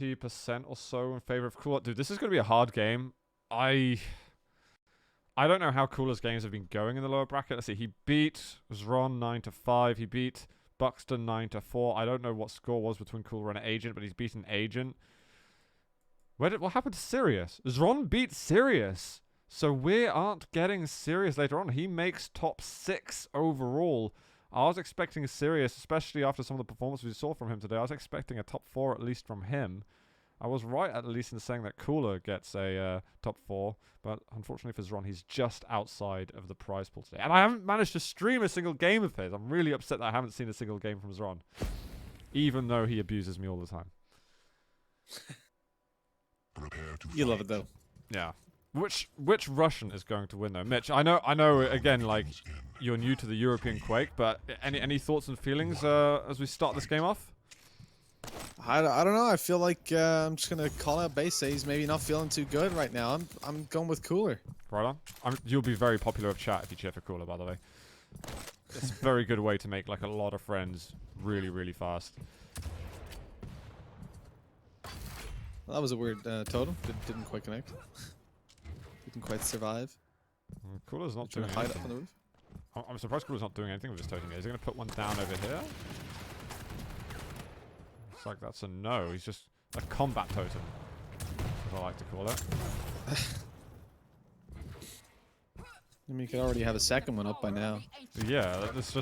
50% or so in favor of Cooler. Dude, this is going to be a hard game. I don't know how Cooler's games have been going in the lower bracket. Let's see. He beat Zron 9-5. He beat Buxton 9-4. I don't know what score was between Cooler and Agent, but he's beaten Agent. What happened to Sirius? Zron beat Sirius. So we aren't getting Sirius later on. He makes top 6 overall. I was expecting Sirius, especially after some of the performances we saw from him today. I was expecting a top 4 at least from him. I was right at least in saying that Cooler gets a top 4, but unfortunately for Zron, he's just outside of the prize pool today. And I haven't managed to stream a single game of his. I'm really upset that I haven't seen a single game from Zron, even though he abuses me all the time. You love it though. Yeah. Which Russian is going to win though? Mitch, I know again, like, you're new to the European Quake, but any thoughts and feelings as we start this game off? I don't know. I feel like I'm just gonna call out base. Say he's maybe not feeling too good right now. I'm going with Cooler. Right on. You'll be very popular with chat if you cheer for Cooler, by the way. It's a very good way to make like a lot of friends really, really fast. Well, that was a weird totem. Didn't quite connect. Didn't quite survive. Cooler's not doing hide anything. up on the roof. I'm surprised Cooler's not doing anything with his totem. Is he going to put one down over here? Looks like that's a no. He's just a combat totem, as I like to call it. I mean, you could already have a second one up by now. Yeah, that's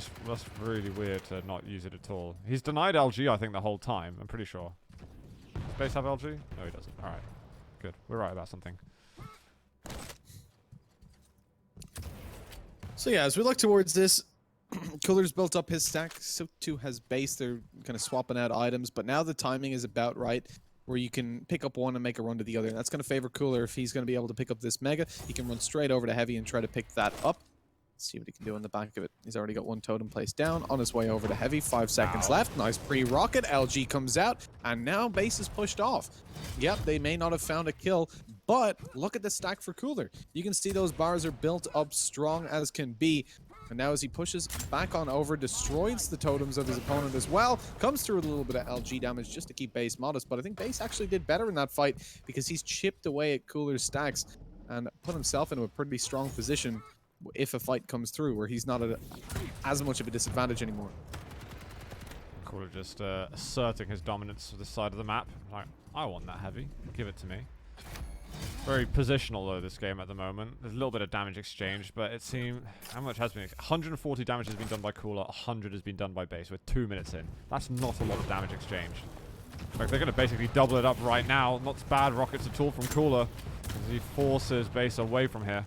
really weird to not use it at all. He's denied LG, I think, the whole time. I'm pretty sure. Does Base have LG? No, he doesn't. All right, good. We're right about something. So yeah, as we look towards this, Cooler's built up his stack. So too has base. They're kind of swapping out items, but now the timing is about right, where you can pick up one and make a run to the other. And that's going to favor Cooler if he's going to be able to pick up this Mega. He can run straight over to Heavy and try to pick that up. Let's see what he can do in the back of it. He's already got one totem placed down on his way over to Heavy. 5 seconds left. Nice pre-rocket. LG comes out, and now base is pushed off. Yep, they may not have found a kill, but look at the stack for Cooler. You can see those bars are built up strong as can be. And now as he pushes back on over, destroys the totems of his opponent as well. Comes through with a little bit of LG damage just to keep base modest. But I think base actually did better in that fight because he's chipped away at Cooler's stacks and put himself into a pretty strong position if a fight comes through where he's not at as much of a disadvantage anymore. Cooler just asserting his dominance for this side of the map. Like, I want that Heavy. Give it to me. Very positional though this game at the moment. There's a little bit of damage exchange, but it seems how much has been 140 damage has been done by Cooler, 100 has been done by base. We're 2 minutes in. That's not a lot of damage exchange. In fact, they're going to basically double it up right now. Not bad rockets at all from Cooler as he forces base away from here.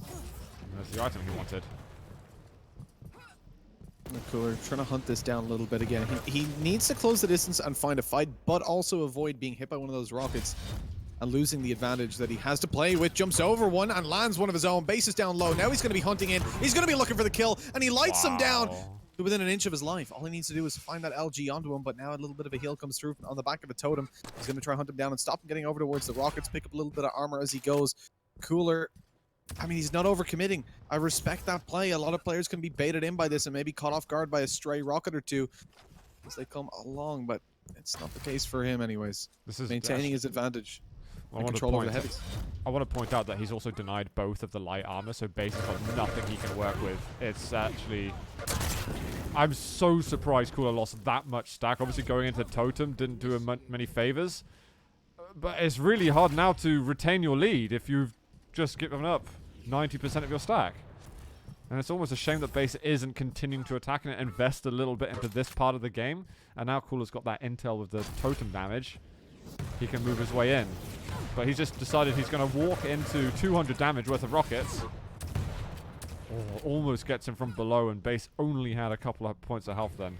And there's the item he wanted. Cooler trying to hunt this down a little bit again. He needs to close the distance and find a fight, but also avoid being hit by one of those rockets and losing the advantage that he has to play with. Jumps over one and lands one of his own. Base is down low. Now he's going to be hunting in. He's going to be looking for the kill, and he lights him down to within an inch of his life. All he needs to do is find that LG onto him, but now a little bit of a heal comes through on the back of a totem. He's going to try to hunt him down and stop him getting over towards the rockets, pick up a little bit of armor as he goes. Cooler, I mean, he's not overcommitting. I respect that play. A lot of players can be baited in by this and maybe caught off guard by a stray rocket or two as they come along, but it's not the case for him anyways. This is maintaining his advantage. I want to point out that he's also denied both of the light armor, so basically nothing he can work with. It's actually... I'm so surprised Cooler lost that much stack. Obviously going into Totem didn't do him many favors, but it's really hard now to retain your lead if you've just given up 90% of your stack. And it's almost a shame that base isn't continuing to attack and invest a little bit into this part of the game. And now Cooler's got that intel with the totem damage. He can move his way in. But he's just decided he's going to walk into 200 damage worth of rockets. Oh, almost gets him from below, and base only had a couple of points of health then.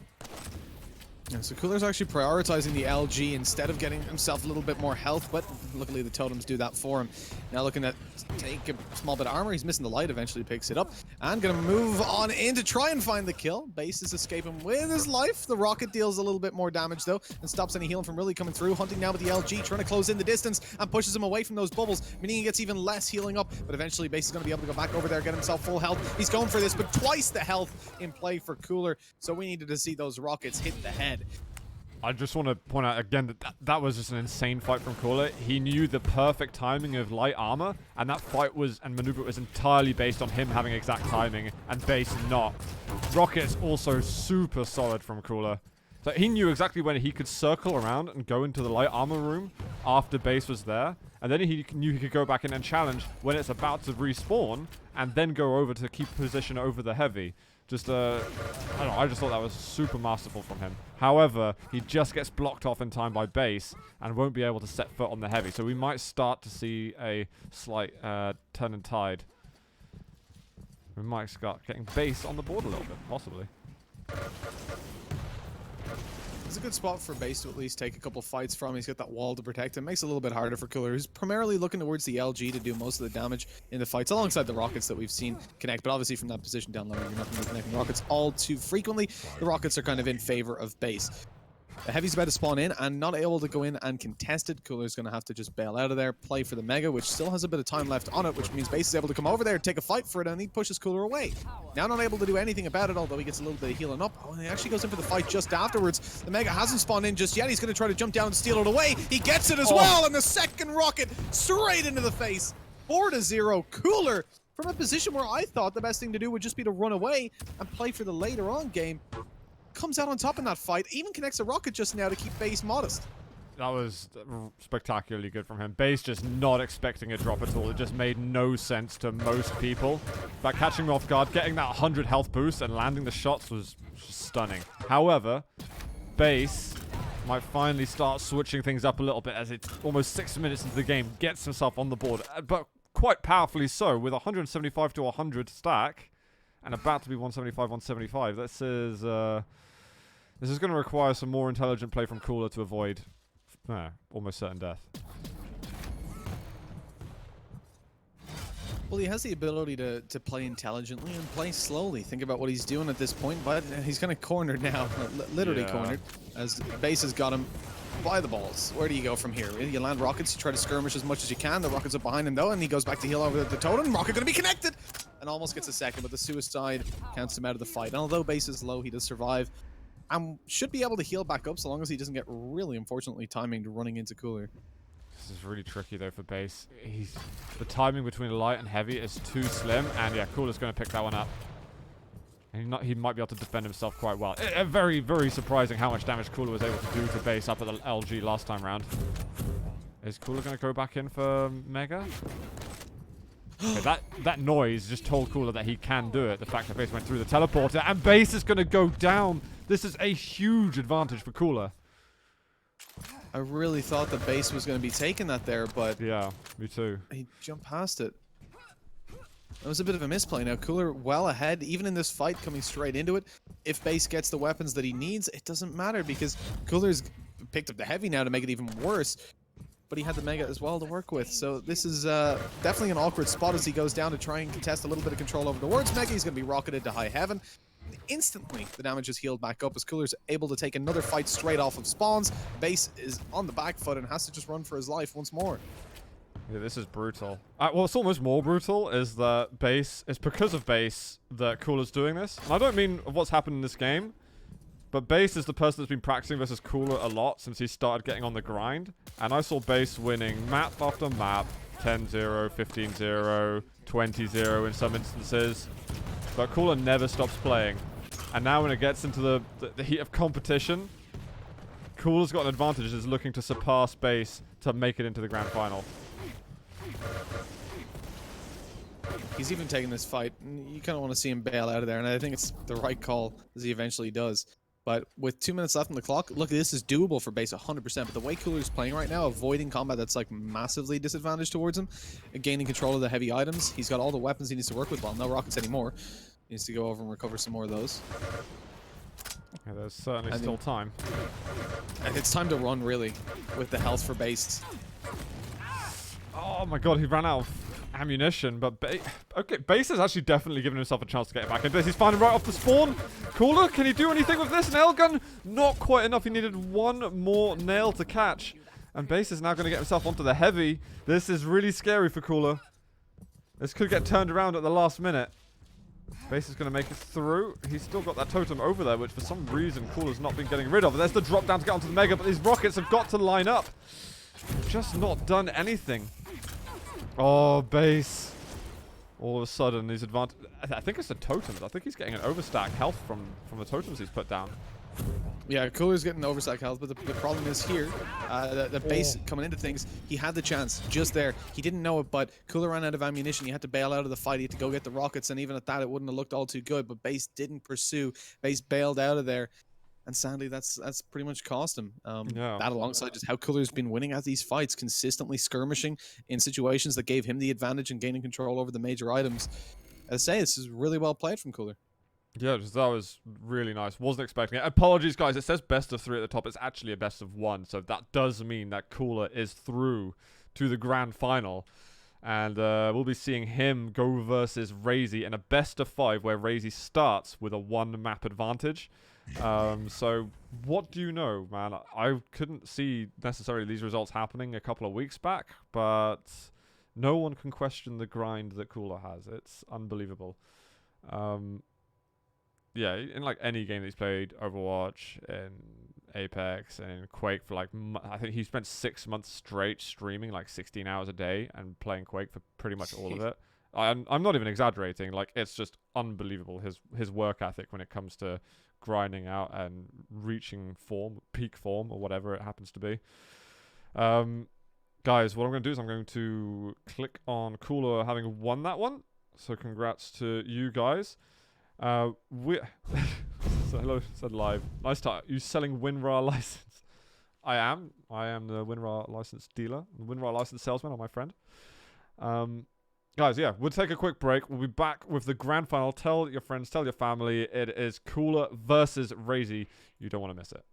Yeah, so Cooler's actually prioritizing the LG instead of getting himself a little bit more health, but luckily the totems do that for him. Now looking at take a small bit of armor. He's missing the light, eventually picks it up. And gonna move on in to try and find the kill. Base is escaping with his life. The rocket deals a little bit more damage though, and stops any healing from really coming through. Hunting now with the LG, trying to close in the distance and pushes him away from those bubbles, meaning he gets even less healing up. But eventually Base is gonna be able to go back over there, get himself full health. He's going for this, but twice the health in play for Cooler. So we needed to see those rockets hit the head. I just want to point out again that that was just an insane fight from Cooler. He knew the perfect timing of light armor, and that fight and maneuver was entirely based on him having exact timing and Base not. Rocket's also super solid from Cooler. So he knew exactly when he could circle around and go into the light armor room after Base was there, and then he knew he could go back in and challenge when it's about to respawn, and then go over to keep position over the heavy. Just, I don't know, I just thought that was super masterful from him. However, he just gets blocked off in time by Base and won't be able to set foot on the heavy. So we might start to see a slight turn and tide. We might start getting Base on the board a little bit, possibly. It's a good spot for Base to at least take a couple fights from. He's got that wall to protect him. Makes it a little bit harder for Cooler, who's primarily looking towards the LG to do most of the damage in the fights, alongside the rockets that we've seen connect. But obviously from that position down low, you're not going to be connecting rockets all too frequently. The rockets are kind of in favor of Base. The Heavy's about to spawn in and not able to go in and contest it. Cooler's going to have to just bail out of there, play for the Mega, which still has a bit of time left on it, which means Base is able to come over there, take a fight for it, and he pushes Cooler away. Now not able to do anything about it, although he gets a little bit of healing up. Oh, and he actually goes in for the fight just afterwards. The Mega hasn't spawned in just yet. He's going to try to jump down and steal it away. He gets it as well, and the second rocket straight into the face. 4-0. Cooler, from a position where I thought the best thing to do would just be to run away and play for the later on game, comes out on top in that fight, even connects a rocket just now to keep Base modest. That was spectacularly good from him. Base just not expecting a drop at all. It just made no sense to most people. But catching him off guard, getting that 100 health boost and landing the shots was stunning. However, Base might finally start switching things up a little bit as it's almost 6 minutes into the game, gets himself on the board, but quite powerfully so, with 175 to 100 stack and about to be 175, 175. This is going to require some more intelligent play from Cooler to avoid almost certain death. Well, he has the ability to play intelligently and play slowly. Think about what he's doing at this point, but he's kind of cornered now, literally cornered, as Base has got him by the balls. Where do you go from here? You land rockets, you try to skirmish as much as you can. The rocket's up behind him though, and he goes back to heal over the totem. Rocket going to be connected, and almost gets a second, but the suicide counts him out of the fight. And although Base is low, he does survive, and should be able to heal back up so long as he doesn't get really, unfortunately, timing running into Cooler. This is really tricky though for Base. The timing between light and heavy is too slim, and yeah, Cooler's going to pick that one up. And he might be able to defend himself quite well. Very, very surprising how much damage Cooler was able to do to Base up at the LG last time round. Is Cooler going to go back in for Mega? Okay, that noise just told Cooler that he can do it. The fact that Base went through the teleporter, and Base is going to go down. This is a huge advantage for Cooler. I really thought the Base was going to be taking that there, but yeah, me too. He jumped past it. That was a bit of a misplay. Now Cooler well ahead, even in this fight, coming straight into it. If Base gets the weapons that he needs, it doesn't matter because Cooler's picked up the heavy now to make it even worse. But he had the Mega as well to work with. So this is definitely an awkward spot as he goes down to try and contest a little bit of control over towards Mega. He's going to be rocketed to high heaven. Instantly, the damage is healed back up as Cooler's able to take another fight straight off of spawns. Base is on the back foot and has to just run for his life once more. Yeah, this is brutal. Well, it's almost more brutal is that Base, it's because of Base that Cooler's doing this. And I don't mean of what's happened in this game, but Base is the person that's been practicing versus Cooler a lot since he started getting on the grind. And I saw Base winning map after map, 10-0, 15-0, 20-0 in some instances. But Cooler never stops playing. And now when it gets into the heat of competition, Cooler's got an advantage, is looking to surpass Base to make it into the grand final. He's even taking this fight. You kind of want to see him bail out of there, and I think it's the right call as he eventually does. But with 2 minutes left on the clock, look, this is doable for Base 100%. But the way Cooler's playing right now, avoiding combat that's like massively disadvantaged towards him, and gaining control of the heavy items, he's got all the weapons he needs to work with. Well, no rockets anymore. He needs to go over and recover some more of those. Yeah, there's certainly still time. And it's time to run, really, with the health for Base. Oh my god, he ran out of ammunition, but Base has actually definitely given himself a chance to get back into this. He's finding right off the spawn. Cooler, can he do anything with this? Nail gun? Not quite enough. He needed one more nail to catch. And Base is now going to get himself onto the heavy. This is really scary for Cooler. This could get turned around at the last minute. Base is going to make it through. He's still got that totem over there, which for some reason Cooler's not been getting rid of. There's the drop down to get onto the Mega, but these rockets have got to line up. Just not done anything. Oh, Base. All of a sudden, these advantage. I think it's the totems. I think he's getting an overstack health from the totems he's put down. Yeah, Cooler's getting overstack health, but the problem is here, the Base coming into things, he had the chance just there. He didn't know it, but Cooler ran out of ammunition. He had to bail out of the fight. He had to go get the rockets, and even at that, it wouldn't have looked all too good. But Base didn't pursue. Base bailed out of there, and sadly, that's pretty much cost him. That alongside just how Cooler's been winning at these fights, consistently skirmishing in situations that gave him the advantage and gaining control over the major items. As I say, this is really well played from Cooler. Yeah, that was really nice. Wasn't expecting it. Apologies, guys. It says best of 3 at the top. It's actually a best of 1. So that does mean that Cooler is through to the grand final. And we'll be seeing him go versus Razy in a best of 5 where Razy starts with a 1 map advantage. So what do you know, man? I couldn't see necessarily these results happening a couple of weeks back. But no one can question the grind that Cooler has. It's unbelievable. Yeah, in like any game that he's played, Overwatch and Apex and Quake for like, I think he spent 6 months straight streaming like 16 hours a day and playing Quake for pretty much all of it. I'm not even exaggerating. Like, it's just unbelievable his work ethic when it comes to grinding out and reaching form, peak form, or whatever it happens to be. Guys, what I'm going to do is I'm going to click on Cooler having won that one. So congrats to you guys. So hello, ZLive. Nice to you selling WinRAR license. I am the WinRAR license dealer, the WinRAR license salesman, or my friend. Guys, yeah, we'll take a quick break. We'll be back with the grand final. Tell your friends, tell your family. It is Cooler versus Razy. You don't want to miss it.